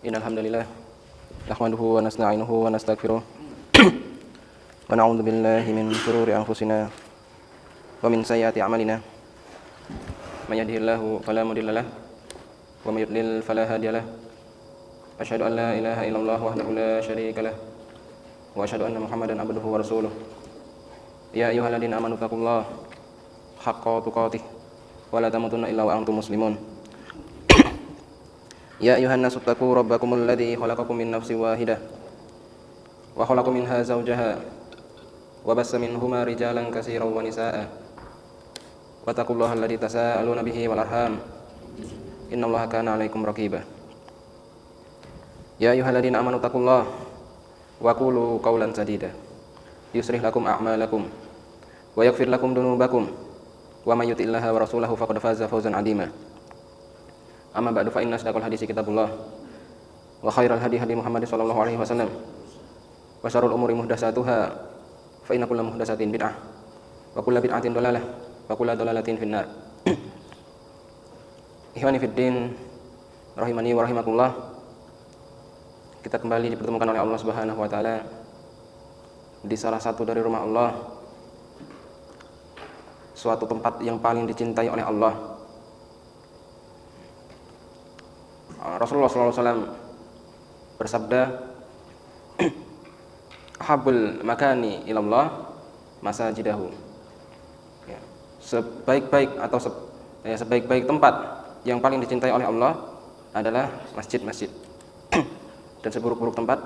Innal hamdalillah nahmaduhu wa nasta'inuhu wa nastaghfiruh wa na'udzu billahi min shururi anfusina wa min sayyiati a'malina. May yahdihillahu fala mudilla lahu wa may yudlil fala hadiya lahu. Asyhadu an la ilaha illallah wahdahu la syarika lahu wa asyhadu anna Muhammadan abduhu wa rasuluh. Ya ayyuhalladzina amanu taqullaha haqqa tuqatih wa la tamutunna illa wa antum muslimun. Ya ayuhan nasu taqu rabbakumul ladzi khalaqakum min nafsin wahidah wa khalaqa minha zawjaha wa bassa minhuma rijalan katsiran wa nisaa'a wa taqullaha alladzi tasaaluna bihi wal arham innallaha kana 'alaikum raqiba. Ya ayyuhalladzina amanu taqullaha wa qulu qawlan sadida yuslih lakum a'malakum wa yaghfir lakum dhunubakum wa may yuti'illaha wa rasulahu faqad faza fawzan 'azima. Amma ba'du fa inna asdaqal hadisi kitabullah wa khairal hadi hadi Muhammad sallallahu alaihi wasallam wa syarrul umuri muhdatsatuha fa inna kulla muhdatsatin bid'ah wa kulla bid'atin dhalalah wa kulla dhalalatin finnar. Ikhwani fid din rahimani wa rahimakumullah. Kita kembali dipertemukan oleh Allah Subhanahu wa taala di salah satu dari rumah Allah, suatu tempat yang paling dicintai oleh Allah. Rasulullah SAW bersabda, "Habul makani ilallah masajidahu." Ya, sebaik-baik tempat yang paling dicintai oleh Allah adalah masjid-masjid. Dan seburuk-buruk tempat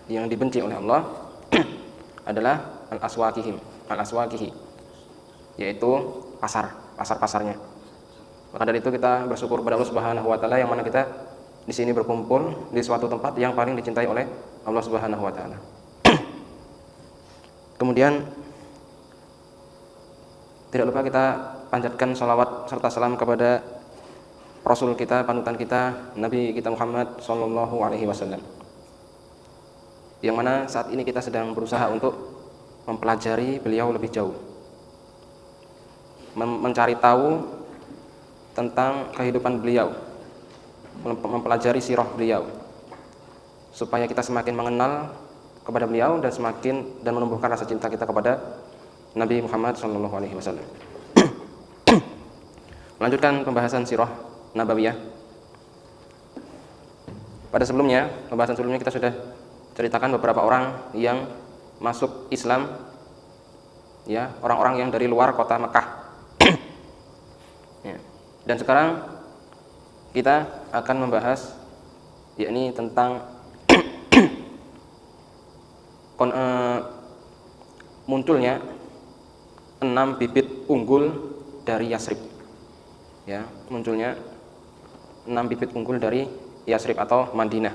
yang dibenci oleh Allah adalah al-aswaqihi, yaitu pasar-pasarnya. Maka dari itu kita bersyukur kepada Allah Subhanahu wa taala yang mana kita di sini berkumpul di suatu tempat yang paling dicintai oleh Allah Subhanahu wa taala. Kemudian tidak lupa kita panjatkan sholawat serta salam kepada Rasul kita, panutan kita, Nabi kita Muhammad sallallahu alaihi wasallam. Yang mana saat ini kita sedang berusaha untuk mempelajari beliau lebih jauh. Mencari tahu tentang kehidupan beliau, mempelajari sirah beliau, supaya kita semakin mengenal kepada beliau dan menumbuhkan rasa cinta kita kepada Nabi Muhammad SAW. Melanjutkan pembahasan sirah nabawiyah. Pada pembahasan sebelumnya kita sudah ceritakan beberapa orang yang masuk Islam, ya, orang-orang yang dari luar kota Mekah. Ya. Dan sekarang kita akan membahas yakni tentang munculnya 6 bibit unggul dari Yasrib. Ya, munculnya 6 bibit unggul dari Yasrib atau Madinah.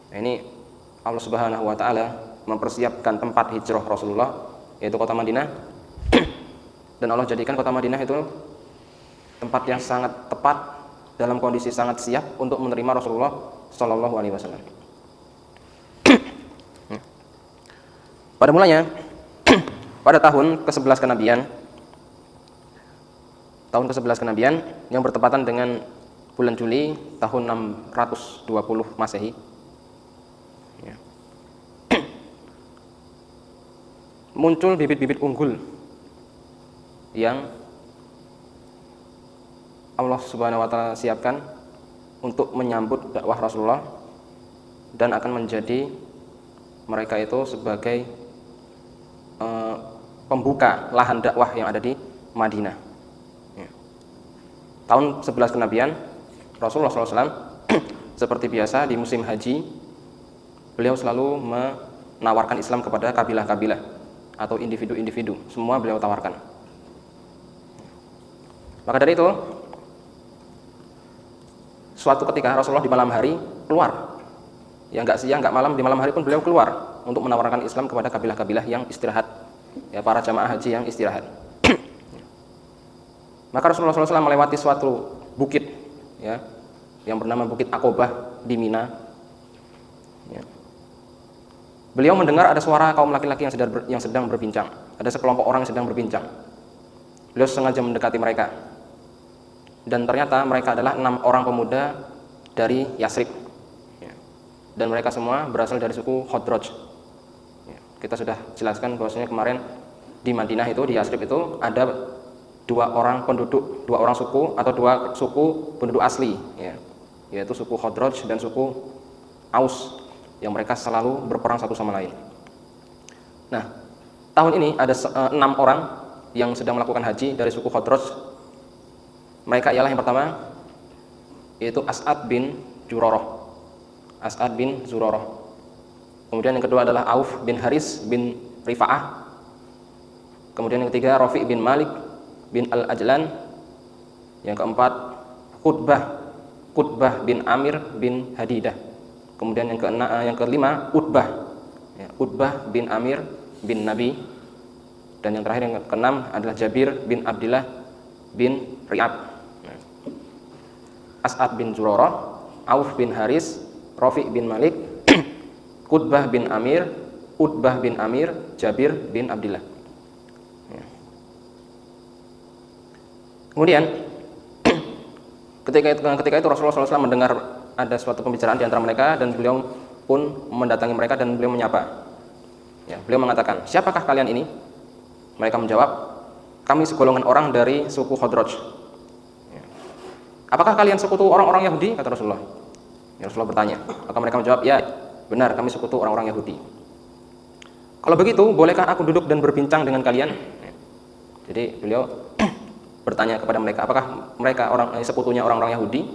Nah, ini Allah Subhanahu wa taala mempersiapkan tempat hijrah Rasulullah, yaitu kota Madinah. Dan Allah jadikan kota Madinah itu tempat yang sangat tepat, dalam kondisi sangat siap untuk menerima Rasulullah Shallallahu Alaihi Wasallam. Pada mulanya, pada tahun ke-11 kenabian, yang bertepatan dengan bulan Juli tahun 620 Masehi, ya, muncul bibit-bibit unggul yang Allah Subhanahu wa taala siapkan untuk menyambut dakwah Rasulullah dan akan menjadi mereka itu sebagai pembuka lahan dakwah yang ada di Madinah. Ya. Tahun 11 kenabian, Rasulullah SAW seperti biasa di musim haji, beliau selalu menawarkan Islam kepada kabilah-kabilah atau individu-individu, semua beliau tawarkan. Maka dari itu, suatu ketika Rasulullah di malam hari keluar, ya nggak siang nggak malam, di malam hari pun beliau keluar untuk menawarkan Islam kepada kabilah-kabilah yang istirahat, ya, para jamaah haji yang istirahat. Maka Rasulullah SAW melewati suatu bukit, ya, yang bernama Bukit Aqobah di Mina. Ya. Beliau mendengar ada suara kaum laki-laki yang sedang berbincang, ada sekelompok orang yang sedang berbincang. Beliau sengaja mendekati mereka. Dan ternyata mereka adalah 6 orang pemuda dari Yasrib. dan mereka semua berasal dari suku Khadraj. Ya, kita sudah jelaskan bahwasanya kemarin di Madinah itu, di Yasrib itu ada dua orang suku atau dua suku penduduk asli, ya, yaitu suku Khadraj dan suku Aus, yang mereka selalu berperang satu sama lain. Nah, tahun ini ada 6 orang yang sedang melakukan haji dari suku Khadraj. Mereka ialah yang pertama yaitu As'ad bin Zurarah. Kemudian yang kedua adalah Auf bin Haris bin Rifa'ah. Kemudian yang ketiga Rafi' bin Malik bin Al-Ajlan. Yang keempat Qutbah bin Amir bin Hadidah. Kemudian yang kelima Utbah bin Amir bin Nabi. Dan yang terakhir, yang keenam adalah Jabir bin Abdullah bin Ri'ab. As'ad bin Zurarah, Auf bin Haris, Rafi' bin Malik, Qutbah bin Amir, Utbah bin Amir, Jabir bin Abdullah. Kemudian ketika itu Rasulullah SAW mendengar ada suatu pembicaraan di antara mereka, dan beliau pun mendatangi mereka dan beliau menyapa. Ya, beliau mengatakan, "Siapakah kalian ini?" Mereka menjawab, "Kami segolongan orang dari suku Khadraj." Ya. "Apakah kalian sekutu orang-orang Yahudi?" kata Rasulullah. Ya, Rasulullah bertanya. Maka mereka menjawab, "Ya, benar, kami sekutu orang-orang Yahudi." "Kalau begitu, bolehkah aku duduk dan berbincang dengan kalian?" Ya. Jadi beliau bertanya kepada mereka, apakah mereka sekutunya orang-orang Yahudi?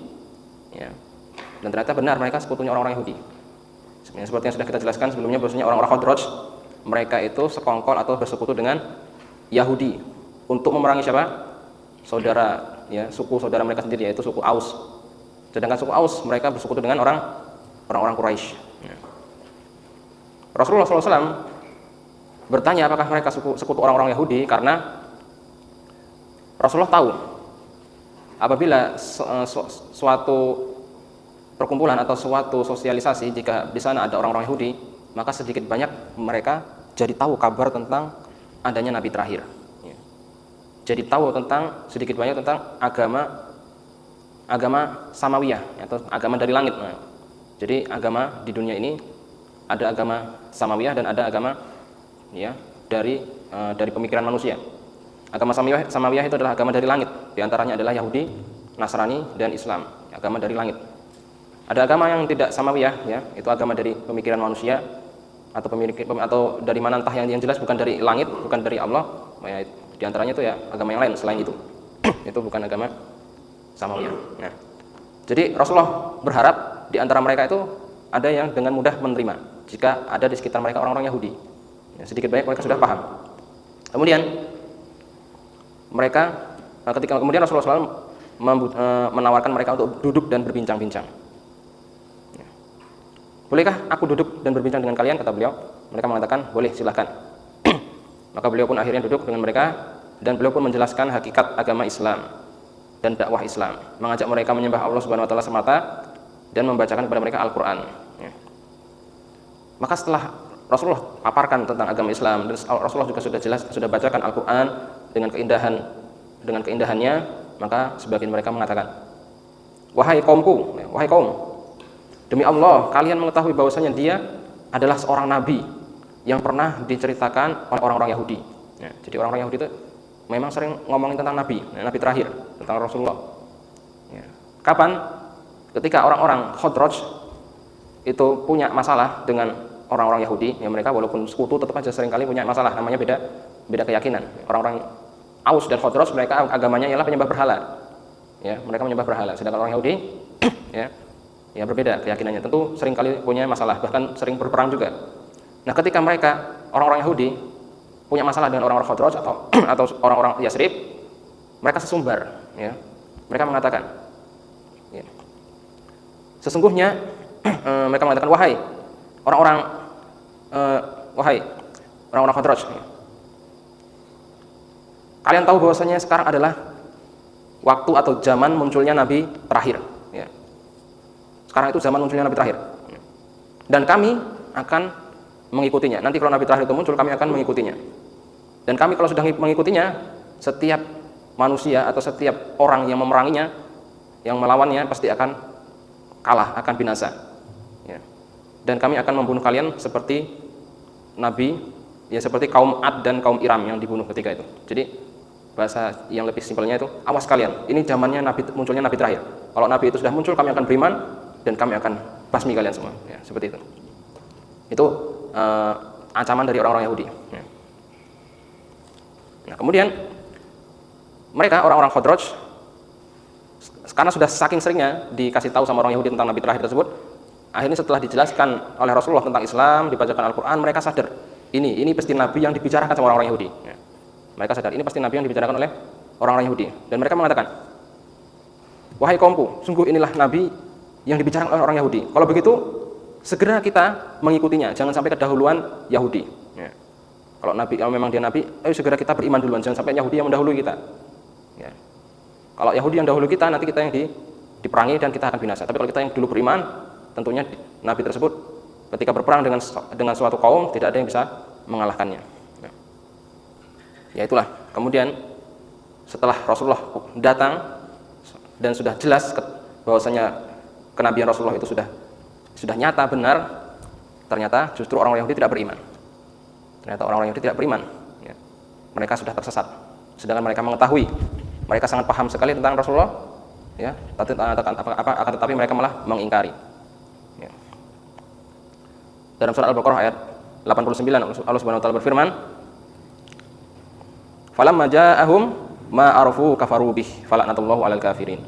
Ya. Dan ternyata benar, mereka sekutunya orang-orang Yahudi. Seperti yang sudah kita jelaskan sebelumnya, bahwasanya orang-orang Khadraj mereka itu sekongkol atau bersekutu dengan Yahudi untuk memerangi siapa? Saudara, ya, suku saudara mereka sendiri, yaitu suku Aus. Sedangkan suku Aus mereka bersekutu dengan orang-orang Quraisy. Ya. Rasulullah SAW bertanya apakah mereka sekutu orang-orang Yahudi, karena Rasulullah tahu apabila suatu perkumpulan atau suatu sosialisasi, jika di sana ada orang-orang Yahudi, maka sedikit banyak mereka jadi tahu kabar tentang adanya Nabi terakhir. Ya. Jadi tahu sedikit banyak tentang agama Samawiyah, atau agama dari langit. Nah, jadi agama di dunia ini ada agama Samawiyah dan ada agama, ya, dari pemikiran manusia. Agama Samawiyah itu adalah agama dari langit. Di antaranya adalah Yahudi, Nasrani, dan Islam. Agama dari langit. Ada agama yang tidak Samawiyah, ya, itu agama dari pemikiran manusia atau dari mana, entah, yang jelas bukan dari langit, bukan dari Allah. Ya, di antaranya itu ya agama yang lain selain itu. Itu bukan agama Samawiyah. Nah, jadi Rasulullah berharap di antara mereka itu ada yang dengan mudah menerima jika ada di sekitar mereka orang-orang Yahudi. Ya, sedikit banyak mereka sudah paham. Kemudian kemudian Rasulullah SAW menawarkan mereka untuk duduk dan berbincang-bincang. Ya. "Bolehkah aku duduk dan berbincang dengan kalian?" kata beliau. Mereka mengatakan, "Boleh, silahkan." Maka beliau pun akhirnya duduk dengan mereka, dan beliau pun menjelaskan hakikat agama Islam dan dakwah Islam, mengajak mereka menyembah Allah Subhanahu wa taala semata dan membacakan kepada mereka Al-Qur'an. Ya. Maka setelah Rasulullah paparkan tentang agama Islam, dan Rasulullah juga sudah bacakan Al-Qur'an dengan keindahannya, maka sebagian mereka mengatakan, wahai kaum, demi Allah, kalian mengetahui bahwasanya dia adalah seorang nabi yang pernah diceritakan oleh orang-orang Yahudi." Ya, jadi orang-orang Yahudi itu memang sering ngomongin tentang nabi terakhir, tentang Rasulullah. Ya. Kapan? Ketika orang-orang Khadraj itu punya masalah dengan orang-orang Yahudi, ya, mereka walaupun sekutu tetap aja seringkali punya masalah, namanya beda keyakinan. Orang-orang Aus dan Khadraj mereka agamanya ialah penyembah berhala. Ya, mereka menyembah berhala. Sedangkan orang Yahudi ya berbeda keyakinannya. Tentu seringkali punya masalah, bahkan sering berperang juga. Nah, ketika mereka orang-orang Yahudi punya masalah dengan orang-orang Khadraj atau orang-orang Yasrib, mereka sesumbar, ya. Mereka mengatakan, ya, sesungguhnya mereka mengatakan, wahai orang-orang Khadraj, ya, kalian tahu bahwasanya sekarang adalah waktu atau zaman munculnya Nabi terakhir. Ya. Sekarang itu zaman munculnya Nabi terakhir. Dan kami akan mengikutinya. Nanti kalau Nabi terakhir itu muncul, kami akan mengikutinya. Dan kami kalau sudah mengikutinya, setiap manusia atau setiap orang yang memeranginya, yang melawannya, pasti akan kalah, akan binasa. Ya. dan kami akan membunuh kalian seperti Nabi, ya seperti kaum Ad dan kaum Iram yang dibunuh ketika itu. Jadi bahasa yang lebih simpelnya itu, awas kalian, ini zamannya munculnya Nabi terakhir. Kalau Nabi itu sudah muncul, kami akan beriman dan kami akan basmi kalian semua. Ya, seperti itu. Itu ancaman dari orang-orang Yahudi. Ya. Nah, kemudian mereka orang-orang Khadraj, karena sudah saking seringnya dikasih tahu sama orang Yahudi tentang Nabi terakhir tersebut, akhirnya setelah dijelaskan oleh Rasulullah tentang Islam, dibacakan Al-Quran, mereka sadar ini pasti Nabi yang dibicarakan sama orang-orang Yahudi. Ya. Mereka sadar ini pasti Nabi yang dibicarakan oleh orang-orang Yahudi, dan mereka mengatakan, wahai kaumku, sungguh inilah Nabi yang dibicarakan oleh orang Yahudi. Kalau begitu, segera kita mengikutinya, jangan sampai kedahuluan Yahudi. Ya. Kalau memang dia Nabi, ayo segera kita beriman duluan, jangan sampai Yahudi yang mendahului kita. Ya. Kalau Yahudi yang dahulu kita, nanti kita yang diperangi dan kita akan binasa. Tapi kalau kita yang dulu beriman, tentunya Nabi tersebut ketika berperang dengan suatu kaum, tidak ada yang bisa mengalahkannya. Ya itulah. Kemudian setelah Rasulullah datang dan sudah jelas bahwasanya kenabian Rasulullah itu sudah nyata benar, ternyata justru orang-orang Yahudi tidak beriman. Ternyata orang-orang Yahudi tidak beriman. Ya. Mereka sudah tersesat. Sedangkan mereka mengetahui, mereka sangat paham sekali tentang Rasulullah, ya, akan tetapi mereka malah mengingkari. Ya. Dalam surah Al-Baqarah ayat 89 Allah Subhanahu wa taala berfirman, falamma ja'ahum ma arafu kafaru bih fala'natullahu 'alal kafirin.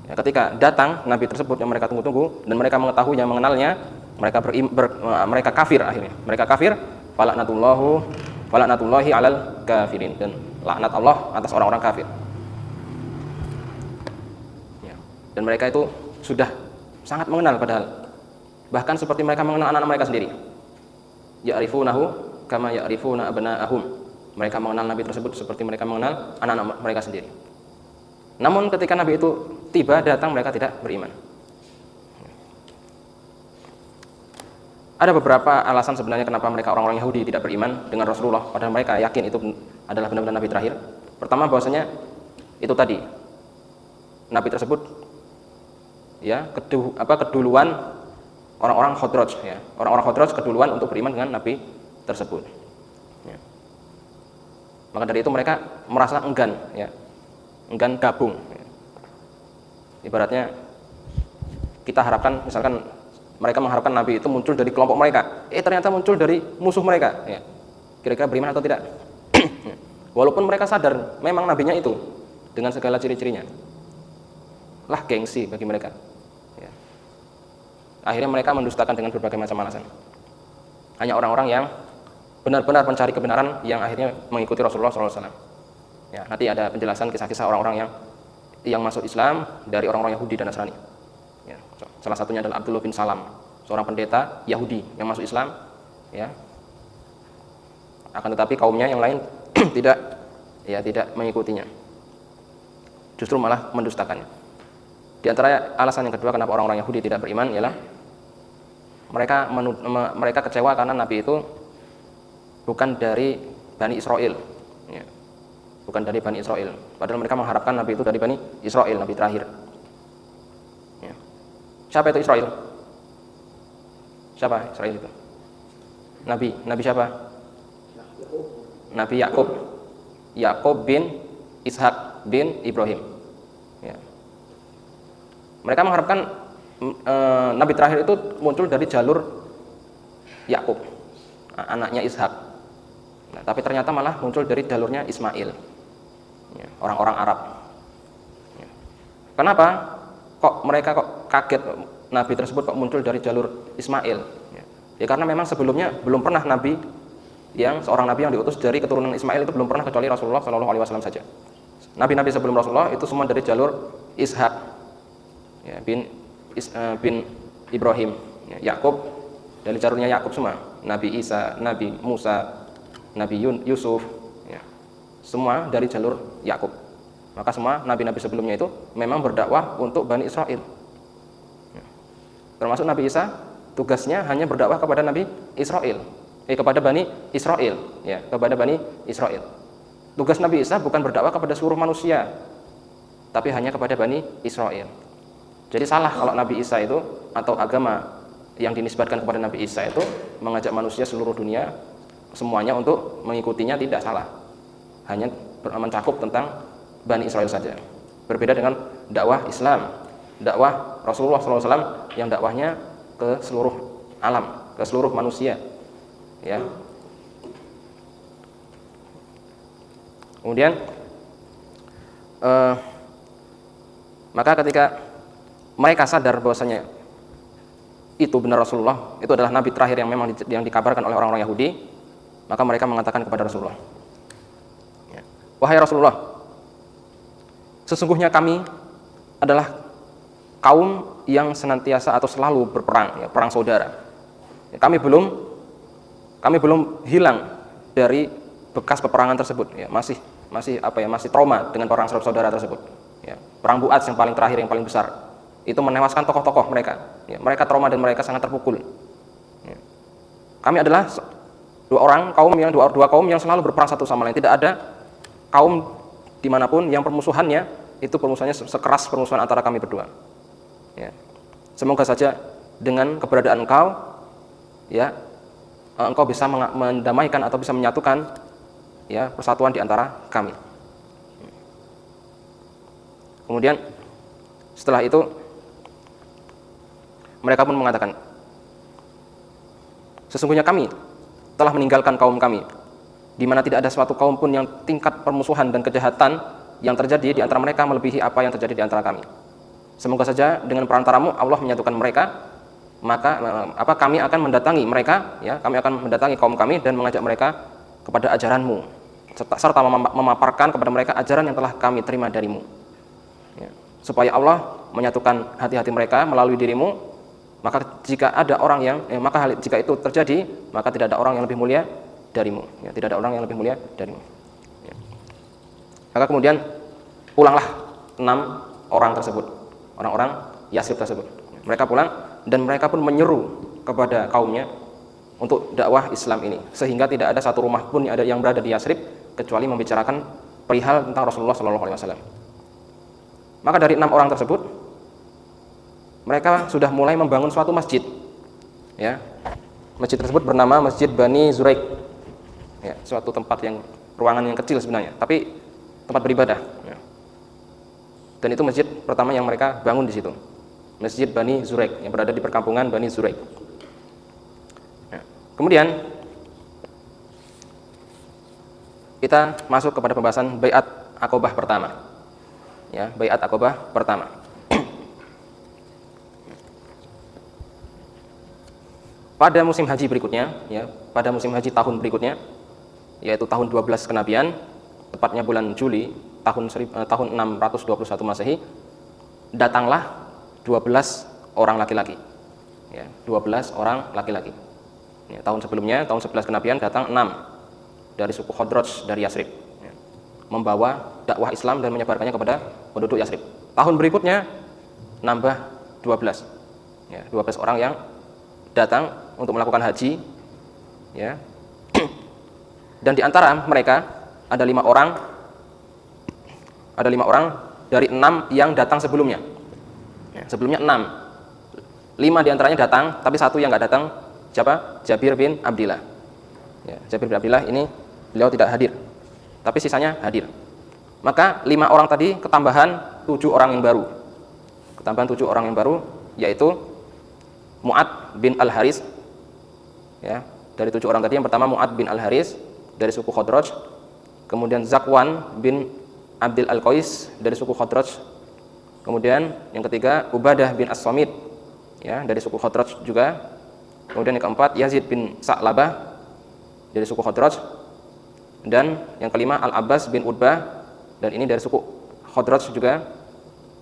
Ya, ketika datang Nabi tersebut yang mereka tunggu-tunggu dan mereka mengetahui yang mengenalnya, mereka kafir akhirnya. Mereka kafir, fala'natullahi 'alal kafirin, dan laknat Allah atas orang-orang kafir. Ya. Dan mereka itu sudah sangat mengenal padahal. Bahkan seperti mereka mengenal anak-anak mereka sendiri. Ya'rifunahu kama ya'rifuna abna'ahum. Mereka mengenal Nabi tersebut seperti mereka mengenal anak-anak mereka sendiri. Namun ketika Nabi itu tiba datang, mereka tidak beriman. Ada beberapa alasan sebenarnya kenapa mereka orang-orang Yahudi tidak beriman dengan Rasulullah, padahal mereka yakin itu adalah benar-benar Nabi terakhir. Pertama, bahwasanya itu tadi Nabi tersebut, ya, keduluan orang-orang Khadraj, ya. Orang-orang Khadraj keduluan untuk beriman dengan Nabi tersebut. Ya. Maka dari itu mereka merasa enggan, ya, enggan gabung. Ya. Ibaratnya kita harapkan, misalkan mereka mengharapkan Nabi itu muncul dari kelompok mereka, ternyata muncul dari musuh mereka. Ya. Kira-kira beriman atau tidak? Ya. Walaupun mereka sadar memang nabinya itu dengan segala ciri-cirinya, lah gengsi bagi mereka. Ya. Akhirnya mereka mendustakan dengan berbagai macam alasan. Hanya orang-orang yang benar-benar mencari kebenaran yang akhirnya mengikuti Rasulullah SAW. Ya, nanti ada penjelasan kisah-kisah orang-orang yang masuk Islam dari orang-orang Yahudi dan Nasrani. Ya, salah satunya adalah Abdullah bin Salam, seorang pendeta Yahudi yang masuk Islam. Ya. Akan tetapi kaumnya yang lain tidak mengikutinya, justru malah mendustakannya. Di antara alasan yang kedua kenapa orang-orang Yahudi tidak beriman ialah mereka kecewa karena Nabi itu bukan dari Bani Israel, ya. Bukan dari Bani Israel. Padahal mereka mengharapkan Nabi itu dari Bani Israel, Nabi terakhir. Ya. Siapa itu Israel? Siapa Israel itu? Nabi siapa? Nabi Yakub bin Ishak bin Ibrahim. Ya. Mereka mengharapkan Nabi terakhir itu muncul dari jalur Yakub, anaknya Ishak. Nah, tapi ternyata malah muncul dari jalurnya Ismail, ya, orang-orang Arab. Ya. Kenapa? Mereka kaget Nabi tersebut kok muncul dari jalur Ismail? Ya karena memang sebelumnya belum pernah seorang Nabi yang diutus dari keturunan Ismail itu belum pernah, kecuali Rasulullah SAW saja. Nabi-nabi sebelum Rasulullah itu semua dari jalur Ishak, ya, bin Ibrahim, ya, Yakub dari jalurnya Yakub semua. Nabi Isa, Nabi Musa, Nabi Yusuf, ya, semua dari jalur Yakub. Maka semua nabi-nabi sebelumnya itu memang berdakwah untuk Bani Israel. Ya. Termasuk Nabi Isa, tugasnya hanya berdakwah kepada Nabi Israel, kepada Bani Israel, ya, kepada Bani Israel. Tugas Nabi Isa bukan berdakwah kepada seluruh manusia, tapi hanya kepada Bani Israel. Jadi salah kalau Nabi Isa itu atau agama yang dinisbatkan kepada Nabi Isa itu mengajak manusia seluruh dunia semuanya untuk mengikutinya tidak salah. Hanya mencakup tentang Bani Israel saja. Berbeda dengan dakwah Islam, dakwah Rasulullah SAW yang dakwahnya ke seluruh alam, ke seluruh manusia. Ya. Kemudian maka ketika mereka sadar bahwasanya itu benar Rasulullah, itu adalah nabi terakhir yang memang yang dikabarkan oleh orang-orang Yahudi, maka mereka mengatakan kepada Rasulullah, ya, wahai Rasulullah, sesungguhnya kami adalah kaum yang senantiasa atau selalu berperang, ya, perang saudara. Ya, kami belum hilang dari bekas peperangan tersebut, ya, masih trauma dengan perang saudara tersebut. Ya, perang Bu'ats yang paling terakhir, yang paling besar, itu menewaskan tokoh-tokoh mereka. Ya, mereka trauma dan mereka sangat terpukul. Ya. Kami adalah dua kaum yang selalu berperang satu sama lain. Tidak ada kaum dimanapun yang permusuhannya itu permusuhannya sekeras permusuhan antara kami berdua. Ya. Semoga saja dengan keberadaan engkau, ya, engkau bisa mendamaikan atau bisa menyatukan, ya, persatuan di antara kami. Kemudian setelah itu mereka pun mengatakan, sesungguhnya kami telah meninggalkan kaum kami, di mana tidak ada suatu kaum pun yang tingkat permusuhan dan kejahatan yang terjadi di antara mereka melebihi apa yang terjadi di antara kami. Semoga saja dengan perantaramu Allah menyatukan mereka, maka kami akan mendatangi mereka, ya, kami akan mendatangi kaum kami dan mengajak mereka kepada ajaranmu, serta memaparkan kepada mereka ajaran yang telah kami terima darimu, ya, supaya Allah menyatukan hati-hati mereka melalui dirimu. Maka jika ada orang yang jika itu terjadi, maka tidak ada orang yang lebih mulia darimu, ya, tidak ada orang yang lebih mulia darimu, ya. Maka kemudian pulanglah 6 orang tersebut, orang-orang Yasrib tersebut. Mereka pulang dan mereka pun menyeru kepada kaumnya untuk dakwah Islam ini, sehingga tidak ada satu rumah pun yang berada di Yasrib kecuali membicarakan perihal tentang Rasulullah SAW. Maka dari 6 orang tersebut, mereka sudah mulai membangun suatu masjid, ya. Masjid tersebut bernama Masjid Bani Zuraik, ya, suatu tempat yang ruangan yang kecil sebenarnya, tapi tempat beribadah, ya. Dan itu masjid pertama yang mereka bangun di situ, Masjid Bani Zuraik yang berada di perkampungan Bani Zuraik. Ya. Kemudian kita masuk kepada pembahasan Baiat Aqobah pertama, ya, Baiat Aqobah pertama. Pada musim haji berikutnya, ya, pada musim haji tahun berikutnya, yaitu tahun 12 kenabian, tepatnya bulan Juli tahun 621 Masehi, datanglah 12 orang laki-laki, ya, 12 orang laki-laki. Ya, tahun sebelumnya, tahun 11 kenabian, datang 6 dari suku Khadraj dari Yasrib, ya, membawa dakwah Islam dan menyebarkannya kepada penduduk Yasrib. Tahun berikutnya nambah 12, ya, 12 orang yang datang untuk melakukan haji, ya. Dan di antara mereka ada 5 orang dari 6 yang datang sebelumnya, ya, sebelumnya 6, 5 di antaranya datang, tapi 1 yang nggak datang. Siapa? Jabir bin Abdillah, ya, Jabir bin Abdillah ini beliau tidak hadir, tapi sisanya hadir. Maka 5 orang tadi ketambahan 7 orang yang baru, yaitu Mu'ad bin Al-Haris, ya, dari 7 orang tadi. Yang pertama Mu'ad bin Al-Haris dari suku Khadraj, kemudian Zakwan bin Abdil Al-Qais dari suku Khadraj, kemudian yang ketiga Ubadah bin As-Samit, ya, dari suku Khadraj juga, kemudian yang keempat Yazid bin Sa'labah dari suku Khadraj, dan yang kelima Al-Abbas bin Utbah, dan ini dari suku Khadraj juga.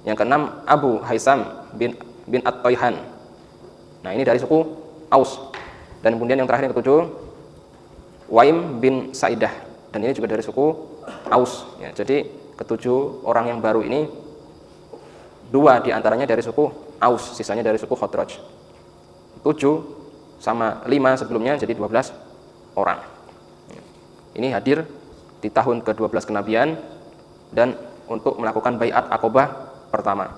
Yang keenam Abu Haisam bin At-Tayhan, nah ini dari suku Aus. Dan kemudian yang terakhir yang ketujuh Waim bin Sa'idah, dan ini juga dari suku Aus, ya. Jadi ketujuh orang yang baru ini 2 diantaranya dari suku Aus, sisanya dari suku Khadraj. 7 sama 5 sebelumnya jadi 12 orang. Ini hadir di tahun ke-12 kenabian dan untuk melakukan Baiat Aqobah pertama,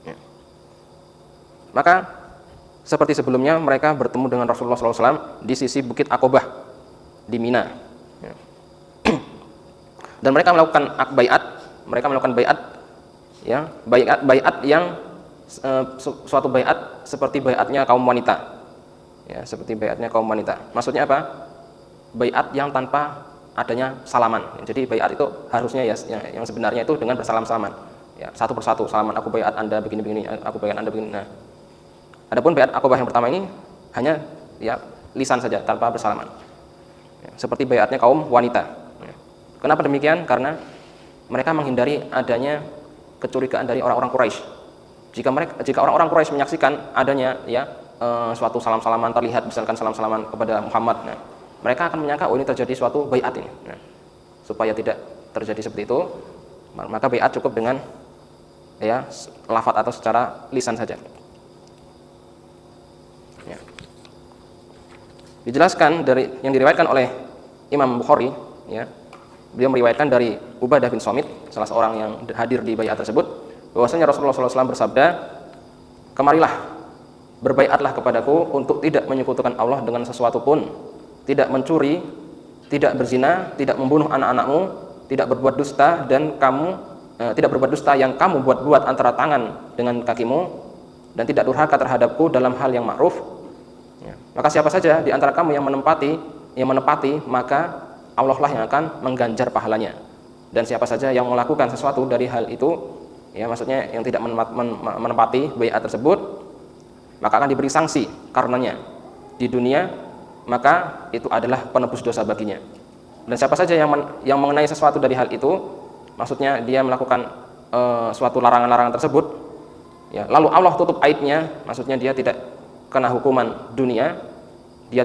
ya. Maka seperti sebelumnya mereka bertemu dengan Rasulullah SAW di sisi Bukit Aqobah di Mina. Dan mereka melakukan baiat, ya, baiat yang suatu baiat seperti baiatnya kaum wanita, ya, seperti baiatnya kaum wanita. Maksudnya apa? Baiat yang tanpa adanya salaman. Jadi baiat itu harusnya ya, yang sebenarnya itu dengan bersalam-salaman, ya, satu persatu salaman, aku baiat Anda begini-begini, aku baiat Anda begini. Nah, adapun baiat Aqobah yang pertama ini hanya ya lisan saja tanpa bersalaman, ya, seperti baiatnya kaum wanita. Ya. Kenapa demikian? Karena mereka menghindari adanya kecurigaan dari orang-orang Quraisy. Jika orang-orang Quraisy menyaksikan adanya ya suatu salam-salaman terlihat, misalkan salam-salaman kepada Muhammad, nah, mereka akan menyangka oh ini terjadi suatu baiat ini. Nah, supaya tidak terjadi seperti itu, maka baiat cukup dengan ya lafaz atau secara lisan saja. Ya. Dijelaskan dari yang diriwayatkan oleh Imam Bukhari, ya, beliau meriwayatkan dari Ubadah bin Somit, salah seorang yang hadir di baiat tersebut, bahwasanya Rasulullah SAW bersabda, kemarilah, berbaiatlah kepadaku untuk tidak menyekutukan Allah dengan sesuatu pun, tidak mencuri, tidak berzina, tidak membunuh anak-anakmu, tidak berbuat dusta, dan tidak berbuat dusta yang kamu buat-buat antara tangan dengan kakimu, dan tidak durhaka terhadapku dalam hal yang ma'ruf. Ya. Maka siapa saja di antara kamu yang menepati, maka Allah lah yang akan mengganjar pahalanya. Dan siapa saja yang melakukan sesuatu dari hal itu, ya, maksudnya yang tidak menepati baiat tersebut, maka akan diberi sanksi karenanya di dunia, maka itu adalah penebus dosa baginya. Dan siapa saja yang mengenai sesuatu dari hal itu, maksudnya dia melakukan suatu larangan-larangan tersebut, ya, lalu Allah tutup aibnya, maksudnya dia tidak kena hukuman dunia, dia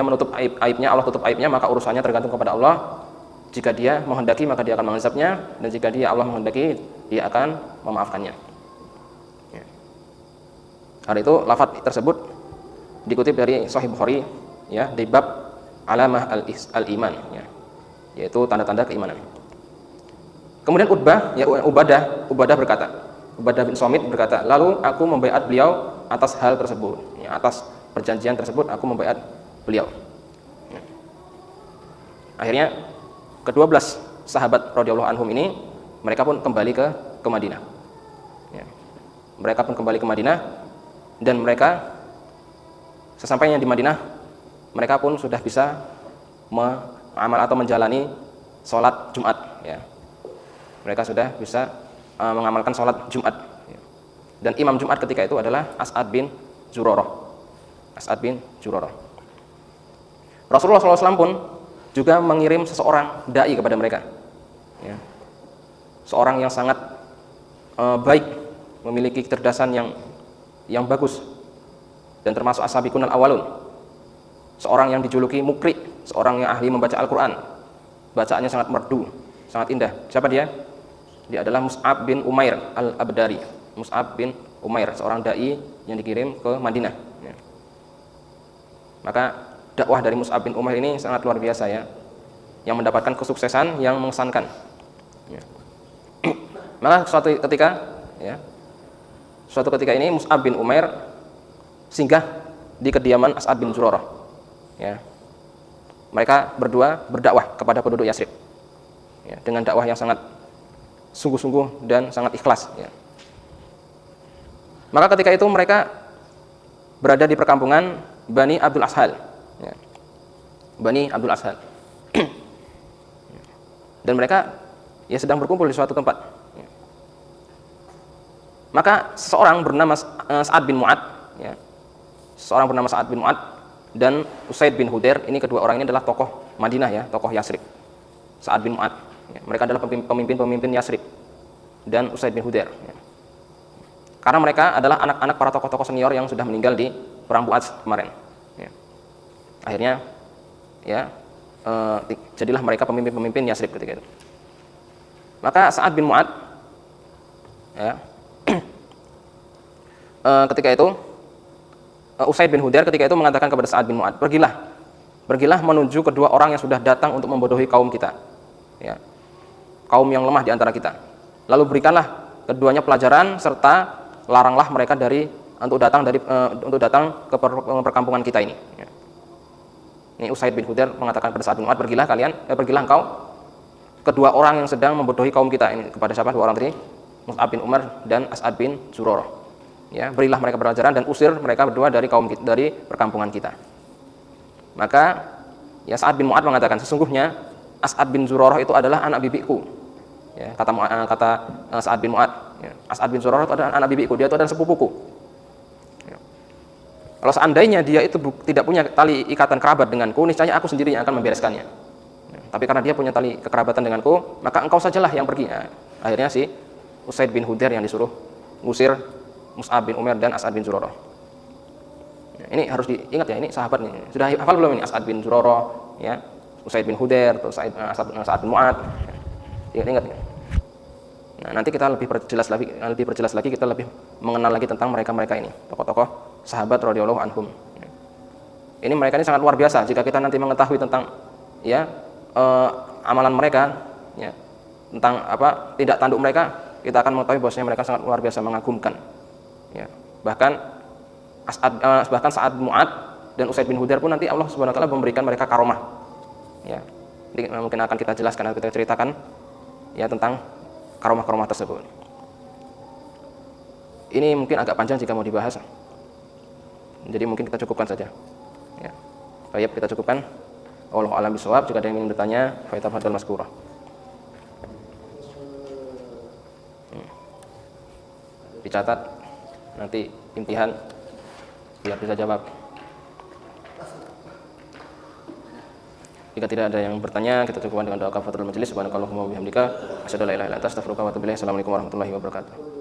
menutup aibnya, Allah tutup aibnya, maka urusannya tergantung kepada Allah. Jika dia menghendaki maka dia akan mengazabnya, dan jika Allah menghendaki dia akan memaafkannya. Ya. Hal itu lafaz tersebut dikutip dari Sahih Bukhari, ya, di bab alamah al-iman, ya, yaitu tanda-tanda keimanan. Kemudian Ubadah berkata, Ubadah bin Somit berkata, lalu aku membaiat beliau atas hal tersebut, ya, atas perjanjian tersebut aku membaiat beliau. Ya. Akhirnya ke-12 sahabat radhiyallahu anhum ini mereka pun kembali ke Madinah. Ya. Mereka pun kembali ke Madinah, dan mereka sesampainya di Madinah mereka pun sudah bisa mengamal atau menjalani sholat Jumat, ya. Mereka sudah bisa mengamalkan sholat Jumat, ya. Dan imam Jumat ketika itu adalah As'ad bin Zurarah. Rasulullah SAW pun juga mengirim seseorang dai kepada mereka, ya. Seorang yang sangat baik, memiliki kecerdasan yang bagus, dan termasuk as-sabiqun al-awwalun. Seorang yang dijuluki mukri, seorang yang ahli membaca Al-Quran, bacaannya sangat merdu, sangat indah. Siapa dia? Dia adalah Mus'ab bin Umair al-Abdari. Mus'ab bin Umair, seorang dai yang dikirim ke Madinah, ya. Maka dakwah dari Mus'ab bin Umair ini sangat luar biasa, ya, yang mendapatkan kesuksesan yang mengesankan, ya. Maka suatu ketika ini Mus'ab bin Umair singgah di kediaman As'ad bin Zurarah, ya. Mereka berdua berdakwah kepada penduduk Yasrib, ya, dengan dakwah yang sangat sungguh-sungguh dan sangat ikhlas, ya. Maka ketika itu mereka berada di perkampungan Bani Abdul Ashal, ya. Bani Abdul Ashal. Dan mereka ya sedang berkumpul di suatu tempat, ya. Maka seseorang bernama Sa'ad bin Mu'ad, ya. Seorang bernama Sa'ad bin Mu'ad dan Usaid bin Hudair, ini kedua orang ini adalah tokoh Madinah, ya, tokoh Yasrib. Sa'ad bin Mu'ad, ya, mereka adalah pemimpin Yasrib, dan Usaid bin Hudair, ya. Karena mereka adalah anak-anak para tokoh-tokoh senior yang sudah meninggal di perang Bu'ats kemarin, ya. Akhirnya, ya, jadilah mereka pemimpin Yasrib ketika itu. Maka Sa'ad bin Mu'ad, ya, ketika itu Usaid bin Hudair ketika itu mengatakan kepada Sa'ad bin Mu'ad, pergilah menuju kedua orang yang sudah datang untuk membodohi kaum kita, ya, kaum yang lemah di antara kita. Lalu berikanlah keduanya pelajaran serta laranglah mereka dari untuk datang ke perkampungan kita ini. Ya. Ini Usaid bin Hudair mengatakan pada Sa'ad bin Mu'adz, pergilah engkau kedua orang yang sedang membodohi kaum kita ini. Kepada siapa? Dua orang tadi, Mus'ab bin Umar dan As'ad bin Zurarah. Ya, berilah mereka pelajaran dan usir mereka berdua dari perkampungan kita. Maka ya Sa'ad bin Mu'adz mengatakan, sesungguhnya As'ad bin Zurarah itu adalah anak bibiku. Ya, kata Sa'ad bin Mu'adz, ya, As'ad bin Zurarah itu adalah anak bibiku, dia itu adalah sepupuku. Kalau seandainya dia itu tidak punya tali ikatan kerabat denganku, niscaya aku sendiri yang akan membereskannya. Tapi karena dia punya tali kekerabatan denganku, maka engkau sajalah yang pergi. Nah, akhirnya si Usaid bin Hudair yang disuruh ngusir Mus'ab bin Umair dan As'ad bin Zurarah. Ini harus diingat ya, ini sahabat nih. Sudah hafal belum ini As'ad bin Zurarah, ya, Usaid bin Hudair, atau Sa'ad bin Mu'adz. Ingat ya. Nah, nanti kita lebih perjelas lagi, kita lebih mengenal lagi tentang mereka ini, tokoh-tokoh sahabat radhiyallahu anhum. Ini mereka ini sangat luar biasa. Jika kita nanti mengetahui tentang ya amalan mereka, ya, tentang tidak tanduk mereka, kita akan mengetahui bahwasanya mereka sangat luar biasa, mengagumkan. Ya, bahkan Sa'ad bin Mu'adz dan Usaid bin Hudair pun nanti Allah Subhanahu wa taala memberikan mereka karomah. Ya. Jadi, mungkin akan kita jelaskan, kita ceritakan ya tentang karomah-karomah tersebut. Ini mungkin agak panjang jika mau dibahas. Jadi mungkin kita cukupkan saja. Ya. Baik, kita cukupkan. Wallahu a'lam bishawab. Jika ada yang ingin bertanya, falyatafadhal mazkura. Dicatat nanti imtihan biar bisa jawab. Jika tidak ada yang bertanya, kita cukupkan dengan doa kafaratul majelis. Subhanakallahumma wa bihamdika asyhadu an la ilaha illa anta astaghfiruka wa atubu ilaik. Assalamualaikum warahmatullahi wabarakatuh.